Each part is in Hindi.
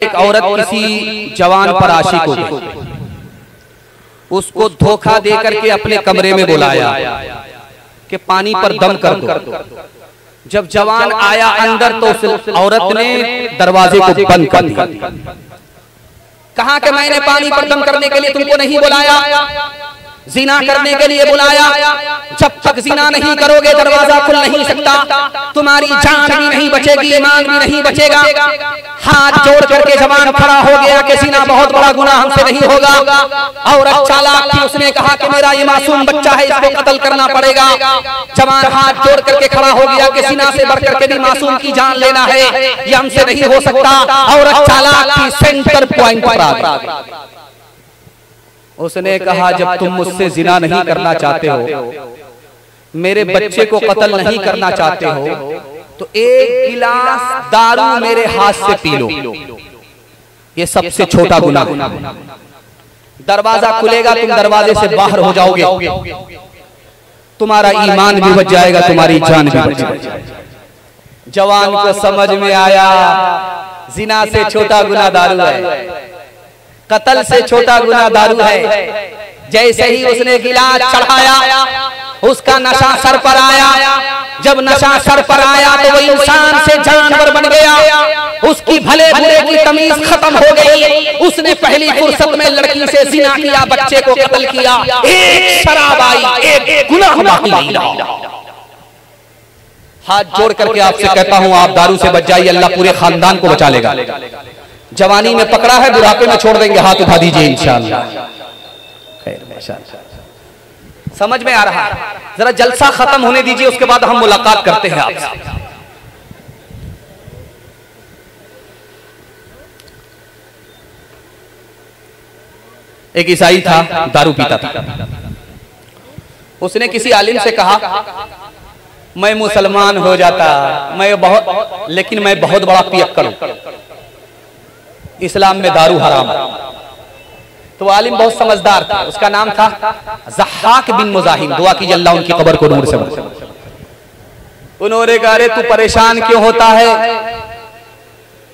एक औरत किसी जवान पर आशिक हो गई, उसको धोखा देकर के अपने कमरे में बुलाया कि पानी पर दम कर दो। जब जवान आया अंदर तो उस औरत ने दरवाजे को बंद कर दिया। कहा कि मैंने पानी पर दम करने के लिए तुमको नहीं बुलाया, जिना करने के लिए बुलाया। जब तक जिना नहीं करोगे दरवाजा खुल नहीं सकता, तुम्हारी जान भी नहीं बचेगी, ईमान भी नहीं बचेगा। हाथ जोड़ करके जवान खड़ा हो गया कि जिना बहुत बड़ा गुनाह हमसे नहीं होगा। औरत चालाक थी, उसने कहा कि मेरा ये मासूम बच्चा है, इसको कत्ल करना पड़ेगा। जवान हाथ जोड़ करके खड़ा हो गया कि जिना से बढ़ करके भी मासूम की जान लेना है, ये हमसे नहीं हो सकता। औरत चालाक थी, सेंटर पॉइंट पर आ गई। उसने कहा जब तुम मुझसे जिना नहीं करना चाहते हो, मेरे बच्चे को कत्ल नहीं करना चाहते हो, तो एक गिलास दारू मेरे हाथ से पी लो, ये सबसे छोटा गुनाह। दरवाजा खुलेगा, तुम दरवाजे से बाहर हो जाओगे, तुम्हारा ईमान भी बच जाएगा, तुम्हारी जान भी बच जाएगी। जवान को समझ में आया जिना से छोटा गुनाह दारू है, कत्ल से छोटा गुनाह दारू है। जैसे ही उसने गिलास चढ़ाया, उसका नशा सर पर आया। जब नशा सर पर आया तो वो इंसान से जानवर बन गया, उसकी भले बुरे की तमीज खत्म हो गई। उसने पहली फुर्सत में लड़की से जिना किया, बच्चे को कत्ल किया। एक शराब आई, एक गुनाह बाकी नहीं रहा। हाथ जोड़ करके आपसे कहता हूं, आप दारू से बच जाइए, अल्लाह पूरे खानदान को बचा लेगा। जवानी में पकड़ा है, बुढ़ापे में छोड़ देंगे, हाथ उठा दीजिए इंशाअल्लाह। समझ में आ रहा है? जरा जलसा खत्म होने दीजिए, उसके बाद हम मुलाकात करते हैं आपसे। एक ईसाई था, दारू पीता था। उसने किसी आलिम से कहा मैं मुसलमान हो जाता, लेकिन मैं बहुत बड़ा पियक्कड़ हूं, इस्लाम में दारू हराम है। तो वो आलिम बहुत समझदार था, उसका नाम था ज़हाक बिन मुज़ाहिम, दुआ कीजिए अल्लाह उनकी कब्र को नूर से भरे। उन्होंने कहा अरे तू परेशान क्यों होता है,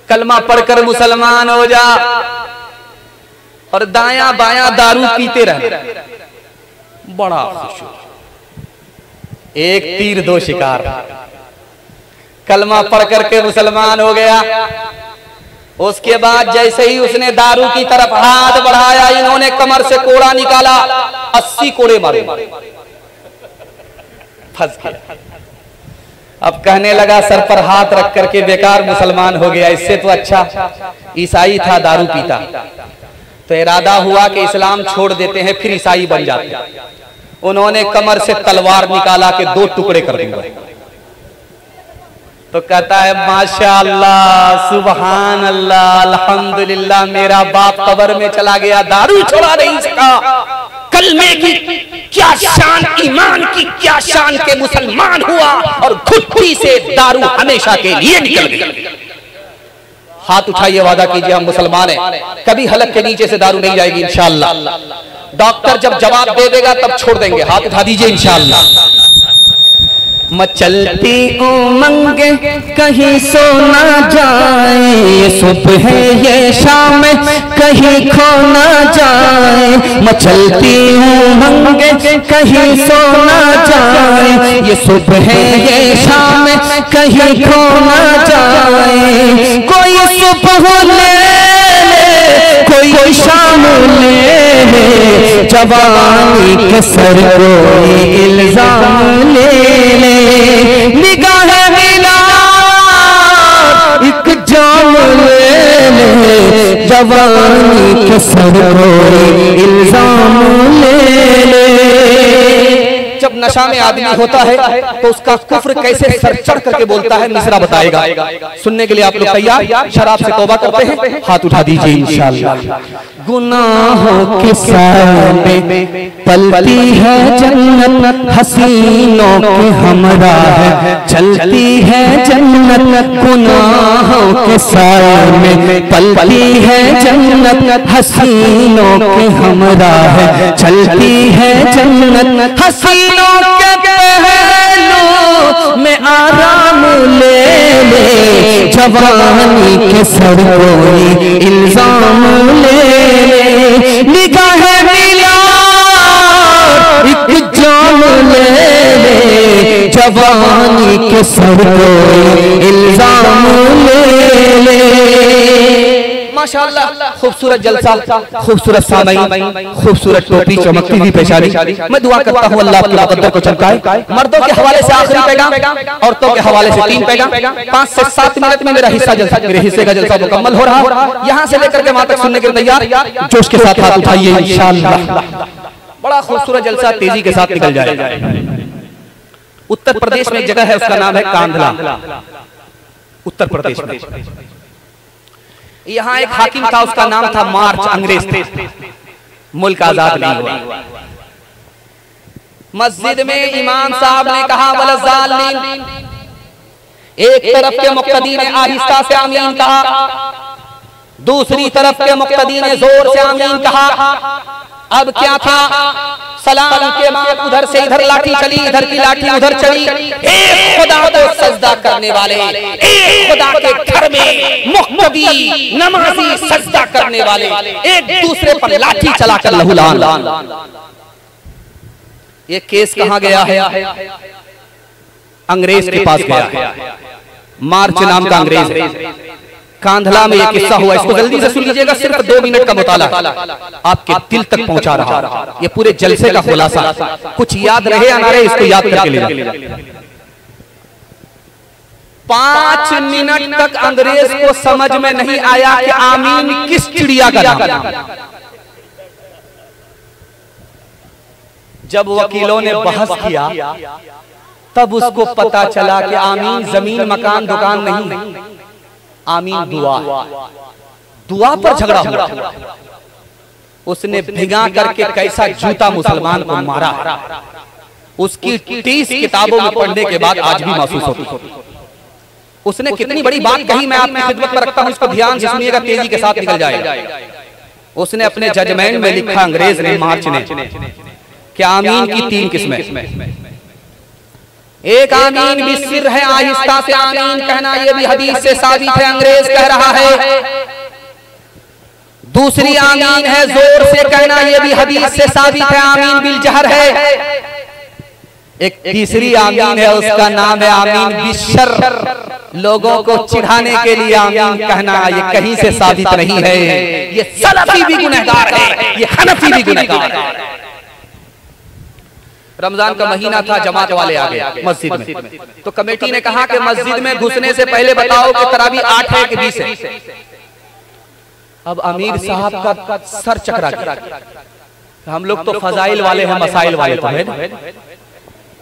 कलमा पढ़कर मुसलमान हो जा और दायां बायां दारू पीते रहे। बड़ा खुश, एक तीर दो शिकार, कलमा पढ़ करके मुसलमान हो गया। उसके बाद जैसे ही उसने दारू की तरफ हाथ बढ़ाया, इन्होंने कमर से कोड़ा निकाला, 80 कोड़े मारे, फंस गया। अब कहने लगा सर पर हाथ रख करके बेकार मुसलमान हो गया, इससे तो अच्छा ईसाई था, दारू पीता। तो इरादा हुआ कि इस्लाम छोड़ देते हैं, फिर ईसाई बन जाते हैं। उन्होंने कमर से तलवार निकाला के 2 टुकड़े कर दूंगा। तो कहता है माशाअल्लाह, सुभान अल्लाह, अल्हम्दुलिल्लाह, मेरा बाप कब्र में चला गया, दारू छोड़ा नहीं सका। कलमे की क्या शान, ईमान की क्या शान के मुसलमान हुआ और घुट्टी से दारू हमेशा के लिए निकल गई। हाथ उठाइए, वादा कीजिए हम मुसलमान हैं, कभी हलक के नीचे से दारू नहीं जाएगी इंशाअल्लाह। डॉक्टर जब जवाब दे देगा तब छोड़ देंगे, हाथ उठा दीजिए इंशाअल्लाह। मचलती उमंग कहीं सो ना जाए, ये सुबह ये शाम कहीं खो ना जाए। मचलती उमंग कहीं सो ना जाए, ये सुबह ये शाम कहीं खो ना जाए। कोई सुबह ले ले, कोई शाम ले ले, जवानी के सर कोई इल्जाम ले ले। निगाह मिला एक जाम ले ले, जवानी के सर कोई इल्जाम ले ले। जब नशा में आदमी होता है तो उसका कुफ्र कैसे सर चढ़ करके बोलता है, मिसरा बताएगा। सुनने के लिए आप लोग तैयार? शराब से तौबा करते हैं, हाथ उठा दीजिए इंशाअल्लाह। गुनाहों के साए में पलती है जन्नत, हसीनों के हमरा है चलती है जन्नत। गुनाहों के साए में पलती है जन्नत, हसीनों के हमरा है चलती है जन्नत। हसीनों के पहलू में आराम ले ले, जवानी के सर कोई इल्जाम ले ले, निगाह मिला एक जाम ले ले, जवानी के सर कोई इल्जाम ले ले। माशाअल्लाह, खूबसूरत जलसा, खूबसूरत सामईन, खूबसूरत टोपी, चमकती हुई पेशानी। मैं दुआ करता हूँ अल्लाह आपके मुकद्दर को चमकाए। मर्दों के हवाले से आखिरी पैगाम, औरतों के हवाले से 3 पैगाम। 5 से 7 मिनट में मेरा हिस्सा जलसा, मेरे हिस्से का जलसा मुकम्मल हो रहा। यहाँ से लेकर के वहां तक सुनने के लिए तैयार, जोश के साथ हाथ उठाइए इंशाअल्लाह। बड़ा खूबसूरत जलसा तेजी के साथ निकल जाएगा। उत्तर प्रदेश में एक जगह है, उसका नाम है कांधला, उत्तर प्रदेश में। यहाँ एक हाकिम था, उसका नाम था मार्च, अंग्रेज थे, मुल्क आजाद नहीं हुआ। मस्जिद में इमाम साहब ने कहा वलज़ालिन, एक तरफ के मुक्तदी ने आहिस्ता से आमीन कहा, दूसरी तरफ के मुक्तदी ने जोर से आमीन कहा। अब क्या था, सलाम के बाद उधर से इधर लाठी चली, इधर की लाठी उधर चली। एक खुदा को सजदा करने वाले, एक खुदा के घर में मुक्तदी नमाजी सजदा करने वाले एक दूसरे पर लाठी चलाकर लहूलान। ये केस कहाँ गया है? अंग्रेज के पास गया है। मार्च नाम का अंग्रेज है। कांधला में ये किस्सा हुआ, इसको जल्दी से सुन लीजिएगा, सिर्फ 2 मिनट का मुताला आपके दिल तक पहुंचा रहा। ये पूरे जलसे का खुलासा, कुछ याद रहे या ना रहे इसको याद करके ले। 5 मिनट तक अंग्रेज को समझ में नहीं आया कि आमीन किस चिड़िया का नाम है। जब वकीलों ने बहस किया तब उसको पता चला कि आमीन जमीन मकान दुकान नहीं, आमीन दुआ, दुआ पर झगड़ा हुआ। उसने भिगा करके कैसा जूता मुसलमान को मारा, उसकी 30 किताबों में पढ़ने के बाद आज भी महसूस होती। उसने कितनी बड़ी बात कही, मैं आपकी खिदमत में रखता हूं, इसको ध्यान से सुनिएगा, तेजी के साथ निकल जाएगा। उसने अपने जजमेंट में लिखा, अंग्रेज ने, मार्च ने, कि आमीन की 3 किस्में। एक आमीन बिस्सिर है, आहिस्ता से आमीन कहना, ये भी हदीस से साबित है, अंग्रेज कह रहा है। दूसरी आमीन है जोर से कहना, ये भी हदीस से साबित है, आमीन बिल जहर है। एक तीसरी आमीन है, उसका नाम है आमीन बिशर, लोगों को चिढ़ाने के लिए आमीन कहना, ये कहीं से साबित नहीं है। ये सलफी भी गुनहगार है, ये हनफी भी गुनहगार है। रमजान का महीना था, जमात वाले आ गए मस्जिद में, तो कमेटी ने कहा कि मस्जिद में घुसने से पहले बताओ कि तरावी 8 है कि 20 है। अब अमीर साहब का सर चकरा गया, हम लोग तो फजाइल वाले हैं, मसाइल वाले तो है ना।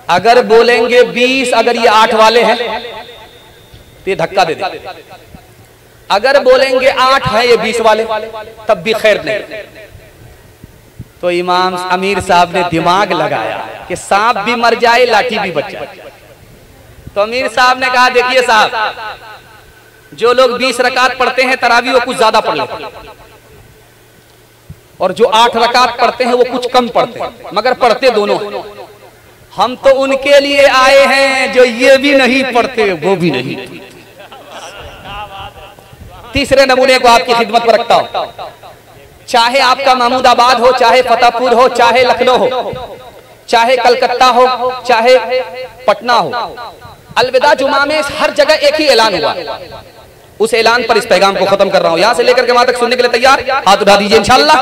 अगर बोलेंगे 20, अगर ये 8 वाले हैं तो ये धक्का दे दे। अगर बोलेंगे 8 है ये 20 वाले, तब भी खैर नहीं। तो इमाम अमीर साहब ने दिमाग लगाया कि सांप भी मर जाए, लाठी भी बच जाए। तो अमीर साहब ने कहा, देखिए साहब, जो लोग 20 रकात पढ़ते हैं तरावी वो कुछ ज्यादा पढ़ लेते हैं, और जो 8 रकात पढ़ते हैं वो कुछ कम पढ़ते हैं, मगर पढ़ते दोनों हैं। हम तो उनके लिए आए हैं जो ये भी नहीं पढ़ते वो भी नहीं। तीसरे नमूने को आपकी खिदमत पर रखता हूं, चाहे आपका महमूदाबाद हो, चाहे फतेहपुर हो, चाहे लखनऊ हो, चाहे कलकत्ता हो, चाहे पटना हो, अलविदा जुमा में हर जगह एक ही ऐलान हुआ। उस ऐलान पर इस पैगाम को खत्म कर रहा हूं, यहां से लेकर के वहां तक सुनने के लिए तैयार? हाथ उठा दीजिए इंशाअल्लाह।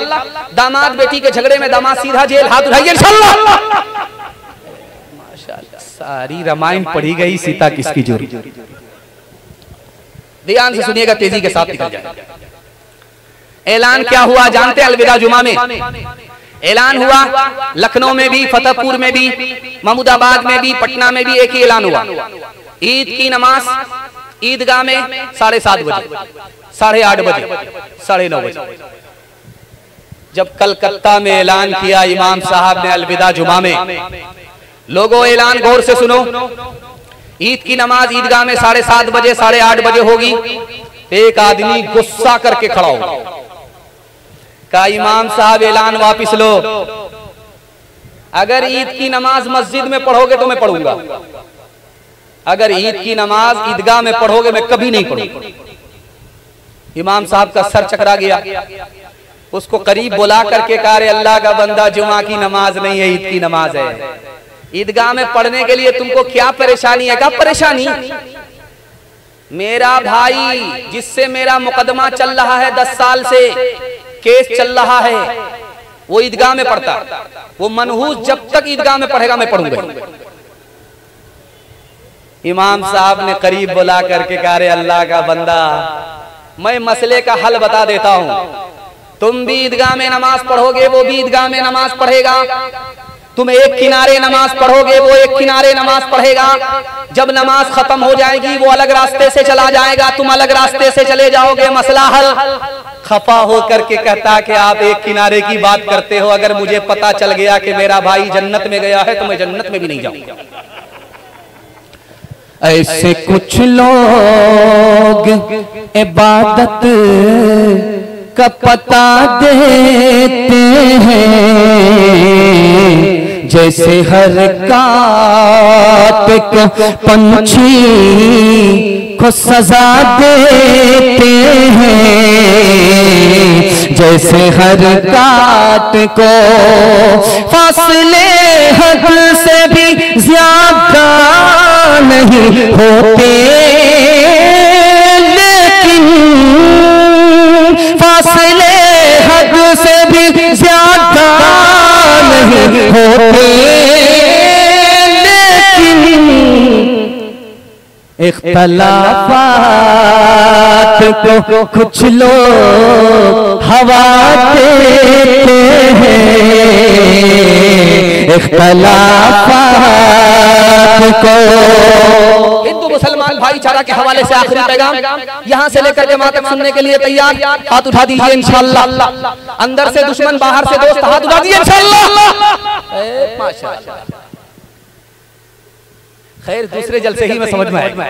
दामाद बेटी के झगड़े में दामाद सीधा जेल, हाथ उठाइए इंशाअल्लाह। माशाअल्लाह, सारी रामायण पढ़ी गई, सीता किसकी जोड़ी। ध्यान से सुनिएगा, तेजी के साथ निकल जाए। ऐलान क्या हुआ जानते हैं? अलविदा जुमा में ऐलान हुआ, लखनऊ में भी, फतेहपुर में भी, महमूदाबाद में भी, पटना में भी एक ही ऐलान हुआ। ईद की नमाज ईदगाह में 7:30 बजे, 8:30 बजे, 9:30 बजे। जब कलकत्ता में ऐलान किया इमाम साहब ने अलविदा जुमा में, लोगों ऐलान गौर से सुनो, ईद की नमाज ईदगाह में 7:30 बजे, 8:30 बजे होगी। एक आदमी गुस्सा करके खड़ा हो, कहा इमाम साहब ऐलान वापिस लो, अगर ईद की नमाज मस्जिद में पढ़ोगे तो मैं पढ़ूंगा, अगर ईद की नमाज ईदगाह में पढ़ोगे मैं कभी नहीं पढ़ूंगा। इमाम साहब का सर चकरा गया, उसको करीब बुला करके कहा, रे अल्लाह का बंदा, जुमा की नमाज नहीं है, ईद की नमाज है। ईदगाह में पढ़ने के लिए तुमको क्या परेशानी है? क्या परेशानी? मेरा भाई जिससे मेरा मुकदमा चल रहा है 10 साल से, केस चल रहा है, वो ईदगाह में पढ़ता, वो मनहूस जब तक ईदगाह में पढ़ेगा मैं पढ़ूंगा। इमाम साहब ने करीब बुला करके कहा, रे अल्लाह का बंदा, मैं मसले का हल बता देता हूं, तुम भी ईदगाह में नमाज पढ़ोगे, वो भी ईदगाह में नमाज पढ़ेगा, तुम एक किनारे नमाज पढ़ोगे, वो एक किनारे नमाज पढ़ेगा, जब नमाज खत्म हो जाएगी वो अलग रास्ते से चला जाएगा, तुम अलग रास्ते से चले जाओगे, मसला हल। खफा हो करके कहता कि आप एक किनारे की बात करते हो, अगर मुझे पता चल गया कि मेरा भाई जन्नत में गया है तो मैं जन्नत में भी नहीं जाऊंगा। ऐसे कुछ लोग इबादत का पता देते हैं, जैसे हर काट को पंछी को सजा देते हैं, जैसे हर काट को फासले हद से भी ज्यादा नहीं होते, लेकिन फासले हद से भी ज्यादा नहीं होते, लेकिन इख्तलाफात को कुछ लोग हवा देते हैं, इख्तलाफात को। हिंदू मुसलमान भाईचारा के हवाले से आखिरी पैगाम यहां से लेकर के वहां तक सुनने के लिए तैयार? हाथ उठा दीजिए इंशाअल्लाह। अंदर से दुश्मन, बाहर से दोस्त, हाथ उठा दीजिए इंशाअल्लाह। माशाअल्लाह, खैर दूसरे जलसे ही में समझ में आएगा।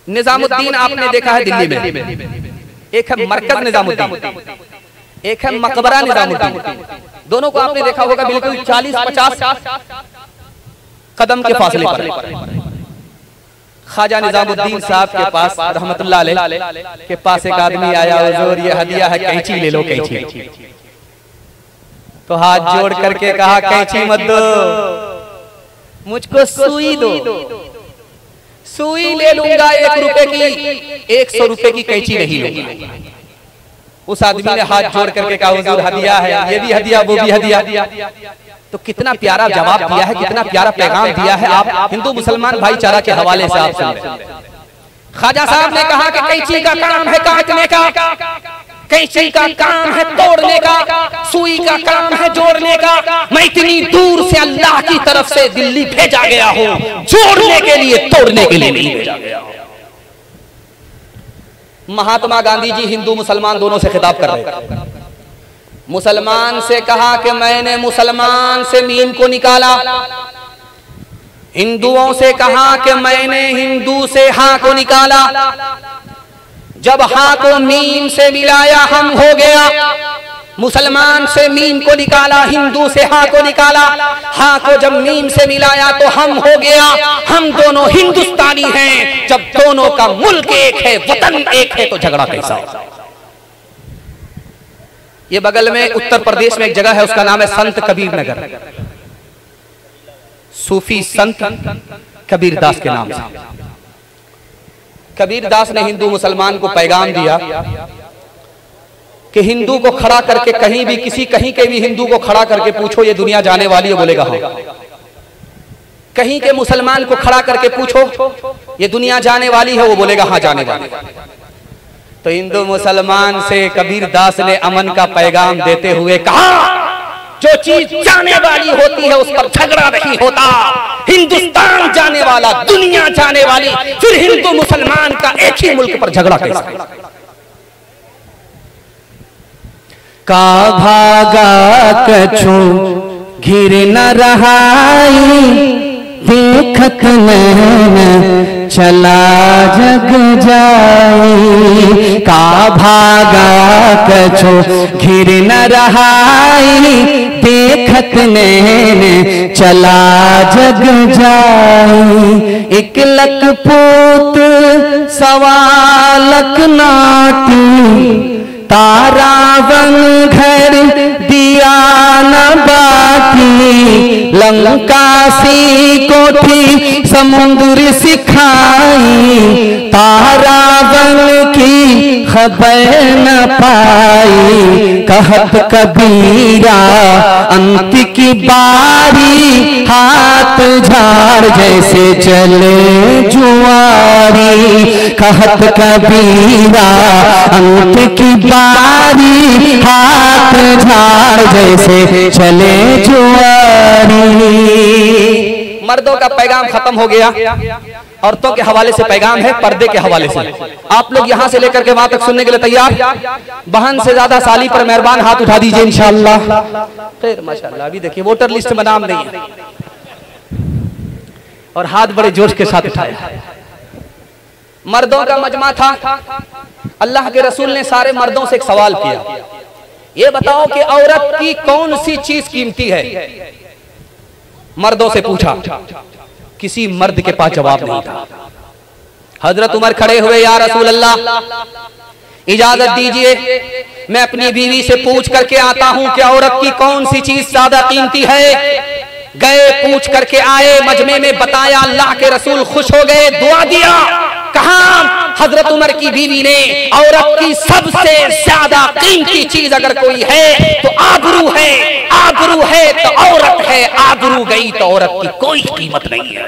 निजामुद्दीन आपने देखा है दिल्ली में, एक है मरकज निजामुद्दीन, एक है मकबरा निजामुद्दीन। दोनों को आपने देखा होगा बिल्कुल 40-50 कदम के फासले पर। ख्वाजा निजामुद्दीन साहब के पास रहमतुल्लाह अलैह के पास एक आदमी आया, हुजूर ये हदिया है, कैंची ले लो, कैंची। तो हाथ जोड़ करके कहा, कैंची मत दो, मुझको सुई दो, सुई ले लूंगा 1 रुपए की, 100 रुपए की कैंची नहीं लूंगा। उस आदमी ने हाथ जोड़ करके कहा, हुजूर हदिया है, ये भी हदिया, वो भी हदिया। तो कितना प्यारा जवाब दिया है, कितना प्यारा पैगाम दिया है। आप हिंदू मुसलमान भाईचारा के हवाले से आप सुन रहे हैं। ख्वाजा साहब ने कहा कि कैंची का काम है काटने का, कैंची का काम है तोड़ने का, सुई का काम है जोड़ने का। मैं इतनी दूर से अल्लाह की तरफ से दिल्ली भेजा गया हूं, जोड़ने के लिए, तोड़ने के लिए नहीं भेजा गया। महात्मा गांधी जी हिंदू मुसलमान दोनों से खिताब कर रहे हैं। मुसलमान से कहा कि मैंने मुसलमान से मीम को निकाला, हिंदुओं से कहा कि मैंने हिंदू से हा को निकाला। जब हा को मीम से मिलाया हम हो गया, मुसलमान से मीम को निकाला, हिंदू से हा को निकाला, हा को जब मीम से मिलाया तो हम हो गया। हम दोनों हिंदुस्तानी हैं, जब दोनों का मुल्क एक है, वतन एक है, तो झगड़ा कैसा? ये बगल में उत्तर प्रदेश में एक जगह है, उसका नाम है संत कबीर नगर, सूफी संत कबीर दास के नाम से। कबीर दास ने हिंदू मुसलमान को पैगाम दिया कि हिंदू को खड़ा करके कहीं भी, किसी कहीं के भी हिंदू को खड़ा करके पूछो ये दुनिया जाने वाली है, बोलेगा हाँ। कहीं के मुसलमान को खड़ा करके पूछो ये दुनिया जाने वाली है, वो बोलेगा हाँ जाने वाली। तो हिंदू मुसलमान से कबीर दास ने अमन का पैगाम देते हुए कहा, जो चीज जाने वाली होती है उस पर झगड़ा नहीं होता। हिंदुस्तान जाने वाला, दुनिया जाने वाली, फिर हिंदू मुसलमान का एक ही मुल्क पर झगड़ा कैसा? का भागा कछु घिर न रहाई, देखत नैन चला जग जाई। का भागा कछु घिर न रहाई, देखत नैन चला जग जाई। एक लक पूत सवालक नाटी, तारावन घर दिया न बाटी। लंका सी कोठी समुद्र सिखाई, तारावन की खबर न पाई। कहत कबीरा अंत की बारी, हाथ झाड़ जैसे चले जुआरी। कहत कबीरा अंत की बारी, हाथ झाड़ जैसे चले जुआरी। मर्दों का पैगाम खत्म हो गया, औरतों के हवाले से पैगाम है, पर्दे के हवाले से। आप लोग यहां से लेकर के वहां तक सुनने के लिए तैयार? बहन से ज्यादा साली पर मेहरबान हाथ उठा दीजिए इंशाअल्लाह। खैर माशाअल्लाह। अभी देखिए वोटर लिस्ट में नाम नहीं है और हाथ बड़े जोश के साथ उठाया। मर्दों का मजमा था। अल्लाह के रसूल ने सारे मर्दों से एक सवाल किया, ये बताओ कि औरत की कौन सी चीज कीमती है? मर्दों से पूछा, किसी मर्द के पास जवाब नहीं था। हजरत उमर खड़े हुए, या रसूल अल्लाह इजाजत दीजिए, मैं अपनी बीवी से पूछ करके आता हूं कि औरत की कौन सी चीज ज्यादा कीमती है। गए, पूछ करके आए, मजमे में बताया, अल्लाह के रसूल खुश हो गए, दुआ दिया। कहा हजरत उमर की बीवी ने, औरत की सबसे ज्यादा कीमती चीज अगर कोई है तो आबरू है। आबरू है तो औरत है, आबरू गई तो औरत की कोई कीमत नहीं है।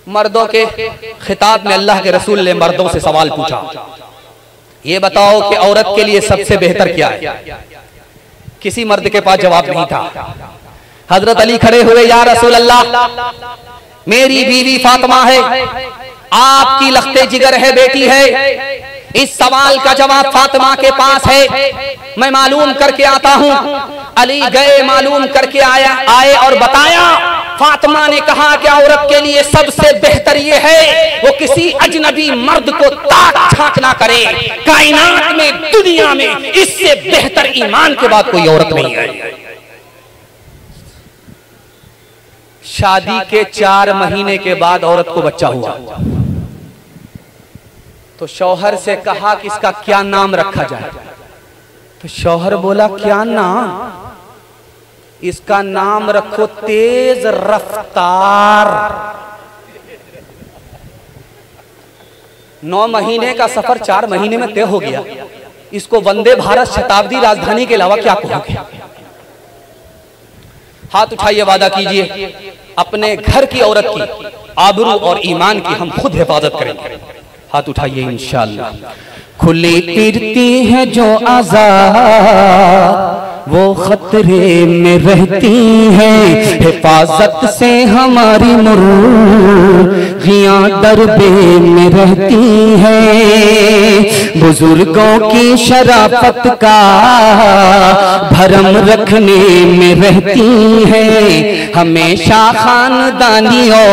मर्दों के खिताब में अल्लाह के रसूल ने मर्दों से सवाल पूछा, ये बताओ कि औरत के लिए सबसे बेहतर क्या है? किसी मर्द के पास जवाब नहीं था। हजरत अली खड़े हुए, या रसूल अल्लाह मेरी बीवी फातिमा है, आपकी लख्ते जिगर है, बेटी है। इस सवाल का जवाब फातिमा के पास है, मैं मालूम करके आता हूं। अली गए, मालूम करके आए और बताया। फातिमा ने कहा कि औरत के लिए सबसे बेहतर ये है वो किसी अजनबी मर्द को ताक झांक ना करे। कायनात में, दुनिया में इससे बेहतर ईमान के बाद कोई औरत नहीं है। शादी के 4 महीने के बाद औरत को बच्चा हुआ तो शौहर से कहा कि इसका क्या नाम रखा जाए। तो शौहर बोला, क्या नाम? इसका नाम रखो तेज रफ्तार। 9 महीने का सफर 4 महीने में तय हो गया। इसको वंदे भारत शताब्दी राजधानी के अलावा क्या कहोगे? हाथ उठाइए, वादा कीजिए अपने घर की औरत की आबरू और ईमान की हम खुद हिफाजत करेंगे। हाथ उठाइए इंशाअल्लाह। खुली फिरती है जो आजाद, वो खतरे में रहती है। हिफाजत से हमारी मुर्गियां डरबे में रहती है। बुजुर्गों की शराफत का भरम रखने में रहती है। हमेशा खानदानियों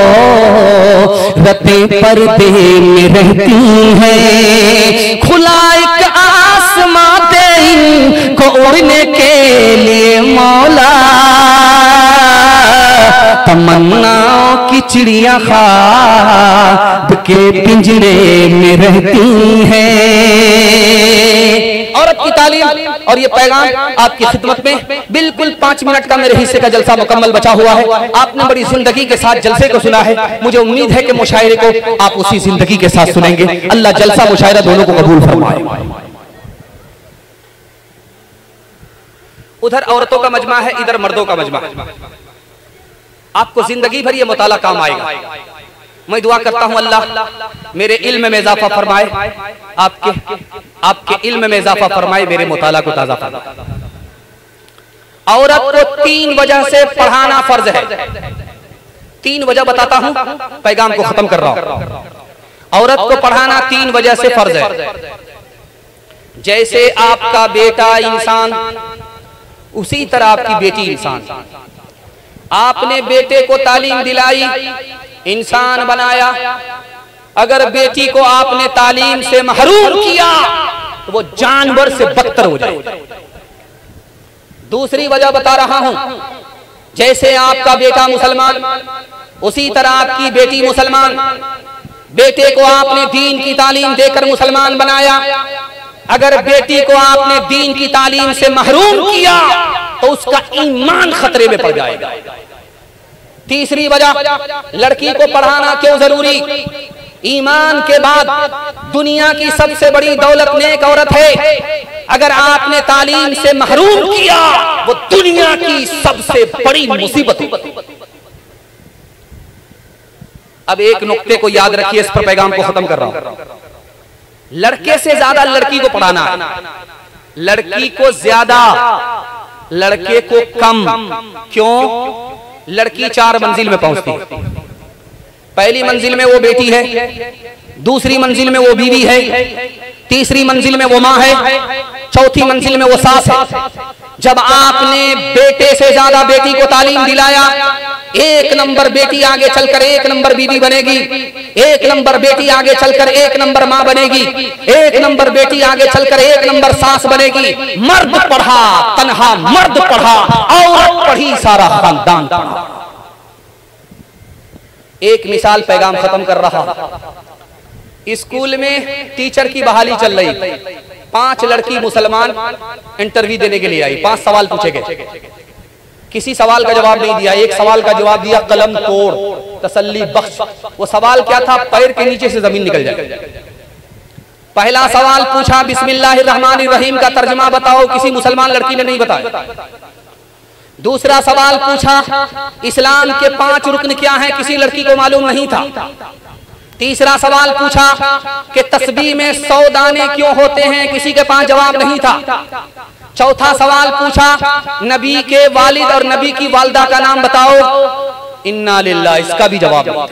रते पर्दे में रहती है। खुला एक आसमां दे इनको उड़ने के लिए मौला, तमन्नाओं की चिड़िया ख्वाब के पिंजरे में रहती हैं। औरत की तालीम और ये पैगाम आपकी खिदमत में बिल्कुल 5 मिनट का मेरे हिस्से का जलसा मुकम्मल बचा हुआ है। आपने बड़ी जिंदगी के साथ जलसे को सुना है। मुझे उम्मीद है कि मुशायरे को आप उसी जिंदगी के साथ सुनेंगे। अल्लाह जलसा मुशायरा दोनों को कबूल फरमाए। उधर औरतों का मजमा है, इधर मर्दों का मजमा है। आपको जिंदगी भर ये मुताला काम आएगा। मैं दुआ करता हूं अल्लाह मेरे इल्म में इजाफा फरमाए, आपके इल्म में इजाफा फरमाए, मेरे मुताला को ताजा फरमाए। औरत को 3 वजह से पढ़ाना फर्ज है। 3 वजह बताता हूं, पैगाम को खत्म कर रहा हूं। औरत को पढ़ाना 3 वजह से फर्ज है। जैसे आपका बेटा इंसान, उसी तरह आपकी बेटी इंसान। आपने बेटे को तालीम दिलाई, इंसान बनाया। अगर बेटी को आपने तालीम से महरूम किया तो वो जानवर से बदतर हो जाए। दूसरी वजह बता रहा हूं, जैसे आपका बेटा मुसलमान उसी तरह आपकी बेटी मुसलमान। बेटे को आपने दीन की तालीम देकर मुसलमान बनाया, अगर बेटी को आपने दीन की तालीम से महरूम किया तो उसका ईमान खतरे में पड़ जाएगा। तीसरी वजह, लड़की को पढ़ाना क्यों जरूरी? ईमान के बाद दुनिया की सबसे बड़ी दौलत नेक औरत है। अगर आपने तालीम से महरूम किया वो दुनिया की सबसे बड़ी मुसीबत है। अब एक नुक्ते को याद रखिए, इस पर पैगाम को खत्म कर रहा हूं। लड़के से ज्यादा लड़की को पढ़ाना है, लड़की को ज्यादा लड़के को कम। क्यों? लड़की 4 मंजिल में पहुंचती है। पहली मंजिल में वो बेटी है, दूसरी मंजिल में वो बीवी है, तीसरी मंजिल में वो माँ है, चौथी मंजिल में वो सास है। जब आपने बेटे से ज्यादा बेटी को तालीम दिलाया, 1 नंबर बेटी आगे चलकर 1 नंबर बीवी बनेगी, 1 नंबर बेटी आगे चलकर 1 नंबर माँ बनेगी, 1 नंबर बेटी आगे चलकर 1 नंबर सास बनेगी। मर्द पढ़ा तन्हा मर्द पढ़ा, औरत पढ़ी सारा खानदान पढ़ा। एक मिसाल पैगाम खत्म कर रहा। स्कूल में टीचर की बहाली चल रही, 5 लड़की मुसलमान इंटरव्यू देने के लिए आई। 5 सवाल पूछे गए, किसी सवाल का जवाब नहीं दिया। एक सवाल का जवाब दिया कलम तोड़ तसल्ली बख्श। वो सवाल क्या था? पैर के नीचे से जमीन निकल जाए। पहला सवाल पूछा बिस्मिल्लाहिर्रहमानिर्रहीम का तर्जुमा बताओ, किसी मुसलमान लड़की ने नहीं बताया। दूसरा सवाल पूछा इस्लाम के 5 रुकन क्या हैं, किसी लड़की को मालूम नहीं था। तीसरा सवाल पूछा कि तस्बीह में 100 दाने क्यों होते हैं, किसी के पास जवाब नहीं था। चौथा सवाल पूछा नबी के वालिद और नबी की वालिदा का नाम बताओ, इन्ना लिल्लाह, इसका भी जवाब नहीं।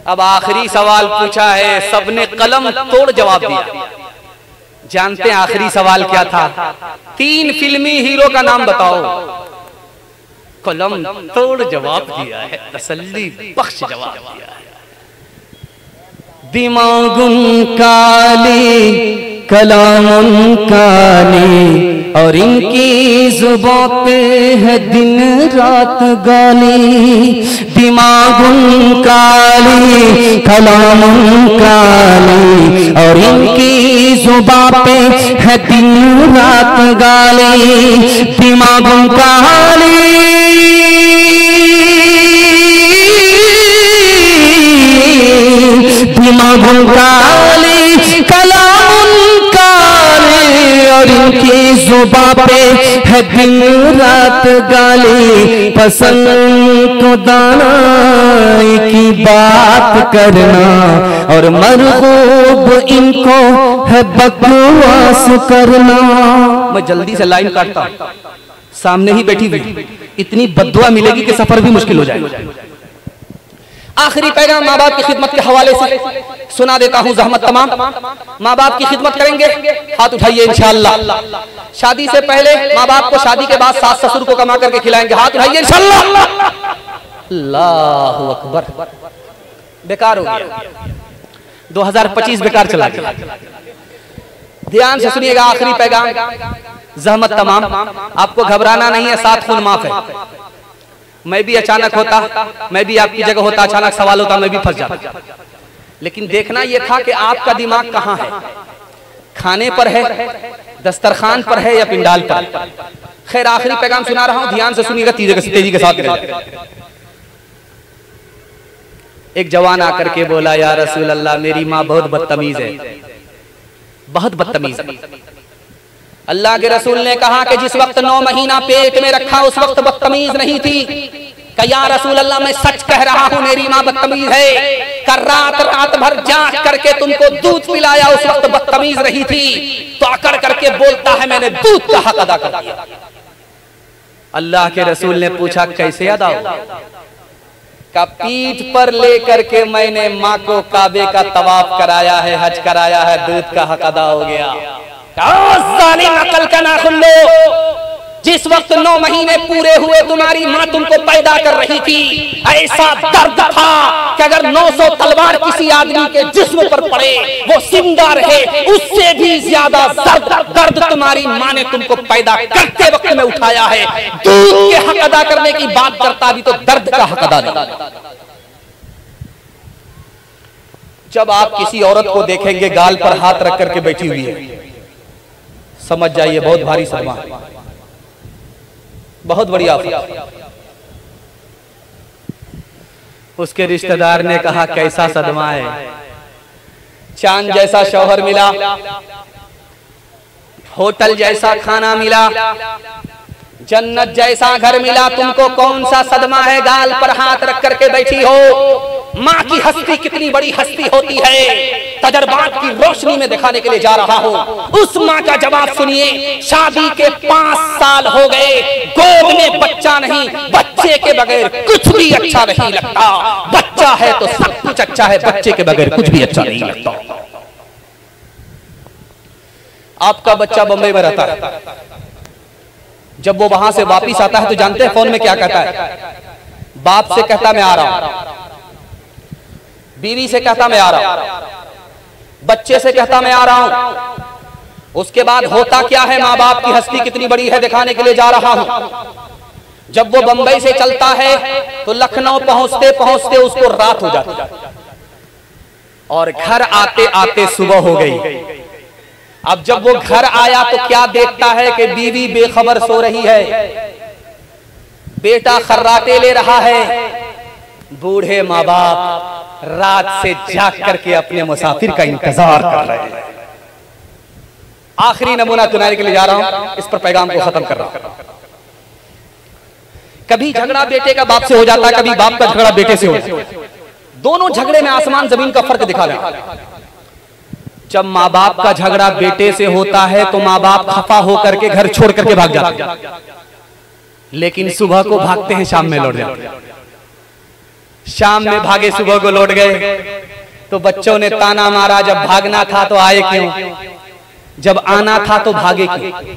अब आखिरी सवाल पूछा है, सबने कलम तोड़ जवाब दिया। जानते हैं आखिरी सवाल क्या था? 3 फिल्मी हीरो का नाम बताओ। कलम तोड़ जवाब दिया है, तसल्ली बख्श जवाब दिया है। दिमागुन काली कलामुन काली और इनकी जुबां पे है दिन रात गाली। दिमागुन काली कलामुन काली और इनकी जुबां पे है दिन रात गाली। दिमागुन काली दिमागुन काली कलामुन काली और इनकी जुबां पे है दिन रात गाली। पसंद को दानाई की बात करना और मरगूब इनको है बकवास करना। मैं जल्दी से लाइन काटता हूं, सामने ही बैठी हुई इतनी बद्दुआ मिलेगी कि सफर भी मुश्किल हो जाएगा। आखिरी पैगाम माँ बाप की खिदमत के हवाले से सुना देता हूँ। जहमत तमाम माँ बाप की खिदमत करेंगे, हाथ उठाइए इंशाअल्लाह। शादी से पहले माँ बाप को, शादी के बाद सास ससुर को कमा करके खिलाएंगे, हाथ उठाइए इंशाअल्लाह। अल्लाहु अकबर। बेकार हो गया, 2025 बेकार चला गया। ध्यान से सुनिएगा आखिरी पैगाम। जहमत तमाम, आपको घबराना नहीं है, 7 खून माफ है। मैं भी अचानक होता, मैं भी आपकी जगह होता, अचानक सवाल होता, मैं भी फंस जाता। लेकिन देखना यह था कि आपका दिमाग कहां है, खाने पर है, दस्तरखान पर है या पिंडाल पर। खैर आखिरी पैगाम सुना रहा हूं, ध्यान से सुनिएगा, तेजी के साथ। एक जवान आकर के बोला, या रसूल अल्लाह, मेरी माँ बहुत बदतमीज है, बहुत बदतमीज है। अल्लाह के रसूल ने कहा कि जिस वक्त 9 महीना पेट में रखा उस वक्त बदतमीज नहीं थी। कि या रसूल अल्लाह, मैं सच कह रहा हूं, मेरी माँ बदतमीज है। कर रात भर जाग करके तुमको दूध पिलाया, उस वक्त बदतमीज रही थी। तो आकर करके बोलता है मैंने दूध का हक अदा कर दिया। अल्लाह के रसूल ने पूछा कैसे अदा होगा? का पीठ पर लेकर के मैंने माँ को काबे का तवाफ कराया है, हज कराया है, दूध का हक अदा हो गया। अकल का नाखुन लो, जिस वक्त 9 महीने पूरे हुए तुम्हारी माँ तुमको पैदा कर रही थी, ऐसा दर्द था कि अगर 900 तलवार किसी आदमी के जिस्म पर पड़े वो जिंदा रहे, उससे भी ज्यादा दर्द तुम्हारी माँ ने तुमको पैदा करते वक्त में उठाया है। दूध के हक अदा करने की बात करता भी तो दर्द का हक अदा नहीं। जब आप किसी औरत को देखेंगे गाल पर हाथ रख करके बैठी हुई है, समझ जाइए बहुत भारी सदमा है, बहुत बड़ी आफत। उसके रिश्तेदार ने कहा कैसा सदमा है, चांद जैसा शौहर मिला, होटल जैसा खाना मिला, जन्नत जैसा घर मिला, तुमको कौन सा सदमा है, गाल पर हाथ रख करके बैठी हो। माँ की हस्ती कितनी बड़ी हस्ती होती है, तजर्बात की रोशनी में दिखाने के लिए जा रहा हूँ। उस माँ का जवाब सुनिए। शादी के 5 साल हो गए, गोद में बच्चा नहीं, बच्चे के बगैर कुछ भी अच्छा नहीं लगता। बच्चा है तो सब कुछ अच्छा है, बच्चे के बगैर कुछ भी अच्छा नहीं लगता। आपका बच्चा बंबई में रहता है, जब वो वहां से वापिस आता है तो जानते हैं फोन में क्या कहता है? बाप से कहता मैं आ रहा हूं, बीवी से कहता मैं आ रहा हूं, बच्चे से कहता मैं आ रहा हूं। उसके बाद होता क्या है, माँ बाप की हस्ती कितनी बड़ी है दिखाने के लिए जा रहा हूं। जब वो बंबई से चलता है तो लखनऊ पहुंचते पहुंचते उसको रात हो जाती और घर आते आते सुबह हो गई। अब जब वो घर आया तो क्या देखता है कि बीवी बेखबर सो रही है, बेटा खर्राटे ले रहा है। बूढ़े माँ बाप रात से जाग करके अपने मुसाफिर का इंतजार कर रहे हैं। आखिरी नमूना सुनाने के लिए जा रहा हूं, इस पर पैगाम को खत्म कर रहा हूं। कभी झगड़ा बेटे का बाप से हो जाता है, कभी बाप का झगड़ा बेटे से हो जाता है। दोनों झगड़े में आसमान जमीन का फर्क दिखा रहे हैं। जब माँ बाप का झगड़ा बेटे से होता है तो माँ बाप खफा होकर के घर छोड़ करके भाग जाते हैं, लेकिन सुबह को भागते हैं, शाम में लौट जाते हैं। शाम में भागे, सुबह को लौट गए तो बच्चों ने ताना मारा, जब भागना था तो आए क्यों, जब आना था तो भागे क्यों।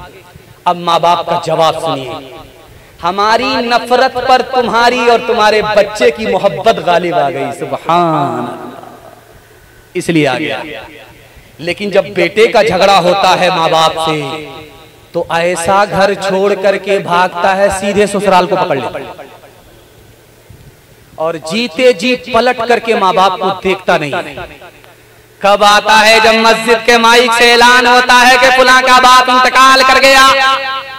अब माँ बाप का जवाब सुनिए। हमारी नफरत पर तुम्हारी और तुम्हारे बच्चे की मोहब्बत गालिब आ गई, सुभान अल्लाह, इसलिए आ गया। लेकिन जब बेटे का झगड़ा होता है माँ बाप से तो ऐसा घर छोड़ करके भागता है, सीधे ससुराल को पकड़ लेता है और जीते जी पलट करके माँ बाप को देखता नहीं। कब आता है? जब मस्जिद के माइक से ऐलान होता है कि फलां का बाप इंतकाल कर गया।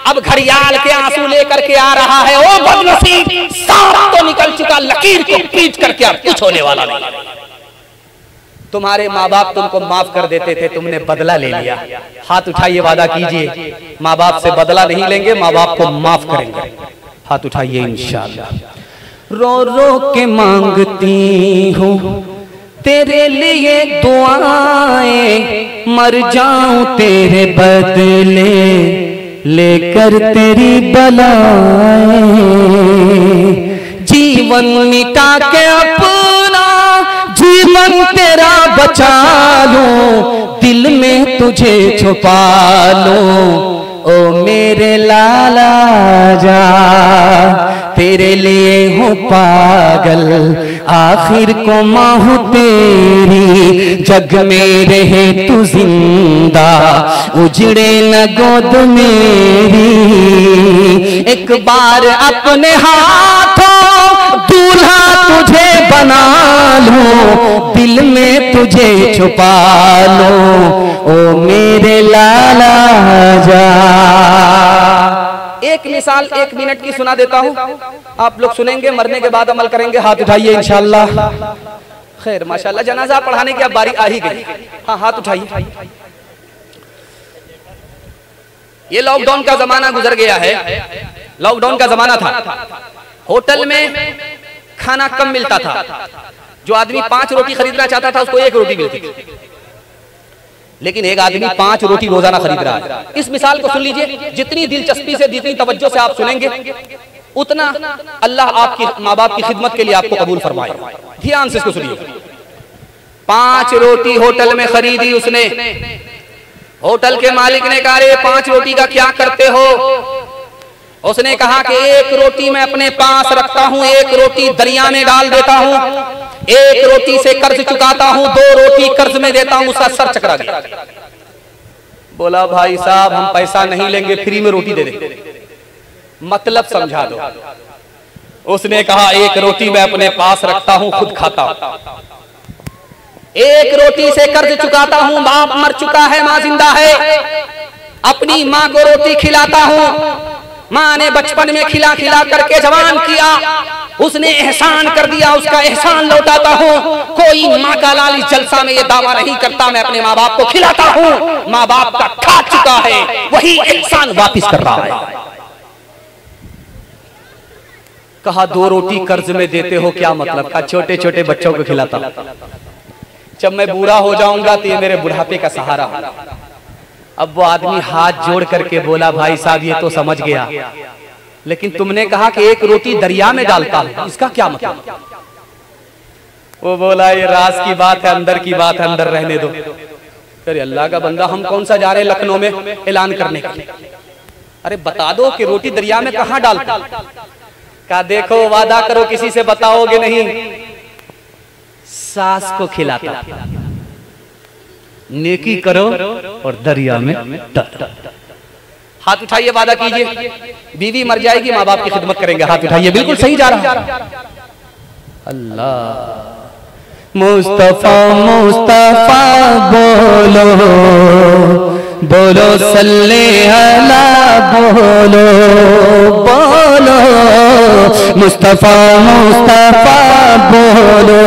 अब घड़ियाल के आंसू लेकर के आ रहा है, ओ बदनसीब, सांप तो निकल चुका, लकीर को पीट करके अब कुछ होने वाला नहीं। तुम्हारे माँ बाप तुमको माफ कर देते थे, तुमने बदला ले लिया। हाथ उठाइए, वादा कीजिए माँ बाप से बदला नहीं लेंगे, माँ बाप को माफ करेंगे। हाथ उठाइए इंशाअल्लाह। रो रो के मांगती हूँ तेरे लिए दुआएं, मर जाऊं तेरे बदले लेकर तेरी बलाएं। जीवन मिटा के अपना जीवन तेरा बचा लूं, दिल में तुझे छुपा लूं। ओ मेरे लाला जा, तेरे लिए हूँ पागल, आखिर को माँ हूँ तेरी। जग में रहे तू जिंदा, उजड़े न गोद मेरी। एक बार अपने हाथों दूल्हा तुझे बना लूं, दिल में तुझे छुपा लूं। ओ मेरे लाला जा। एक मिसाल 1 मिनट की सुना देता हूँ, आप लोग सुनेंगे, मरने के बाद अमल करेंगे। हाथ उठाइए इंशाअल्लाह। खैर माशाअल्लाह, जनाजा पढ़ाने की अब बारी आ ही गई। हाँ, हाथ उठाइए। ये लॉकडाउन का जमाना गुजर गया है। लॉकडाउन का जमाना था, होटल में खाना कम मिलता था। जो आदमी 5 रोटी खरीदना चाहता था उसको 1 रोटी मिलती थी, लेकिन एक आदमी 5 रोटी रोजाना खरीद रहा है। इस मिसाल को सुन लीजिए, जितनी दिलचस्पी से, जितनी तवज्जो से आप सुनेंगे, उतना अल्लाह आपकी माँ बाप की खिदमत के लिए आपको कबूल फरमाए। ध्यान से इसको सुनिए। 5 रोटी होटल में खरीदी उसने। होटल के मालिक ने कहा, 5 रोटी का क्या करते हो? उसने कहा कि एक रोटी मैं अपने पास रखता हूं, एक रोटी दरिया में डाल देता हूं, एक रोटी से कर्ज चुकाता हूं, 2 रोटी कर्ज में देता हूं। उसका सर चकरा गया। बोला भाई साहब हम पैसा नहीं लेंगे, फ्री में रोटी दे दे, मतलब समझा दो। उसने कहा एक रोटी मैं अपने पास रखता हूं, खुद खाता हूं, एक रोटी से कर्ज चुकाता हूं, बाप मर चुका है, मां जिंदा है, अपनी मां को रोटी खिलाता हूं, मां ने बचपन में खिला खिला करके जवान किया, उसने एहसान कर दिया, उसका एहसान लौटाता हूं। कोई मां का लाल इस जलसा में ये दावा नहीं करता मैं अपने माँ बाप को खिलाता हूं, माँ बाप का खा चुका है, वही एहसान वापिस कर रहा है। कहा 2 रोटी कर्ज में देते हो क्या मतलब? कहा छोटे छोटे बच्चों को खिलाता, जब मैं बूढ़ा हो जाऊंगा तो ये मेरे बुढ़ापे का सहारा। अब वो आदमी हाथ जोड़ करके बोला भाई साहब ये तो समझ गया, लेकिन तुमने कहा कि एक रोटी दरिया में डालता हूं, इसका क्या मतलब? वो बोला ये राज की बात है, अंदर की बात है, अंदर रहने दो। अरे अल्लाह का बंदा हम कौन सा जा रहे हैं लखनऊ में ऐलान करने के लिए? अरे बता दो कि रोटी दरिया में कहां डालता। कहा देखो वादा करो किसी से बताओगे नहीं, सास को खिलाता, नेकी करो और दरिया में डाल। हाथ उठाइए, वादा कीजिए, बीवी मर जाएगी माँ बाप की खिदमत करेंगे। हाथ उठाइए, बिल्कुल सही जा रहा है। अल्लाह मुस्तफा मुस्तफा बोलो बोलो सल्ले अला बोलो बोलो मुस्तफा मुस्तफा बोलो।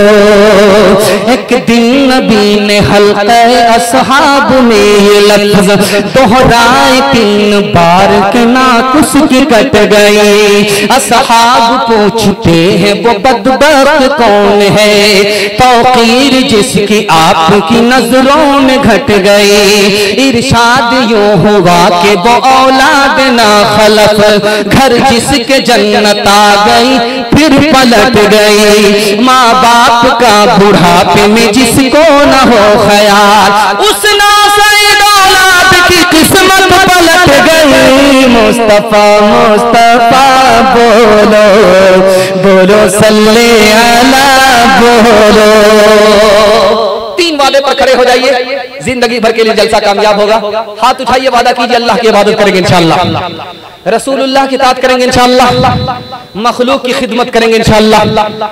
एक दिन नबी ने हल्क़े असहाब में ये लफ्ज़ दोहराए 3 बार के नाकुस की कट गई। असहाब पूछते हैं वो बदबख्त कौन है, तौक़ीर जिसकी आपकी नजरों में घट गई। इरशाद यूं हुआ कि वो औलाद ना खलफ, घर जिसके जन्नत आ गई फिर पलट गई। माँ बाप का बुढ़ापे में जिसको न हो ख्याल, उस नासईद औलाद की किस्मत पलट गई। मुस्तफा मुस्तफा बोलो बोलो सल्ले अला बोलो। 3 वादे पर खड़े हो जाइए, जिंदगी भर के लिए जलसा कामयाब होगा। हाथ उठाइए, वादा कीजिए अल्लाह की इबादत करेंगे इंशाअल्लाह, रसूलुल्लाह की इताअत करेंगे इंशाअल्लाह, मखलूक की खिदमत करेंगे इंशाअल्लाह।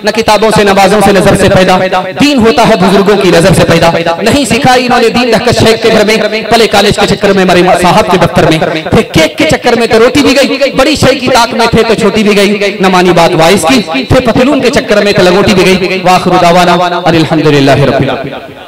न किताबों से, नमाजों से, नजर से पैदा दीन होता है, बुजुर्गों की नजर से पैदा। नहीं सिखाई इन्होंने दीन रहकर शेख के घर में, पले कॉलेज के चक्कर में, हमारे साहब के दफ्तर में, फिर केक के चक्कर में तो रोटी भी गई, बड़ी शेख की ताक में थे तो छोटी भी गई, न मानी बात वाइस की, फिर पतलून के चक्कर में तो लगोटी भी गई। वाखिरु दावाना अनिल हम्दुलिल्लाहि रब्बिल आलमीन।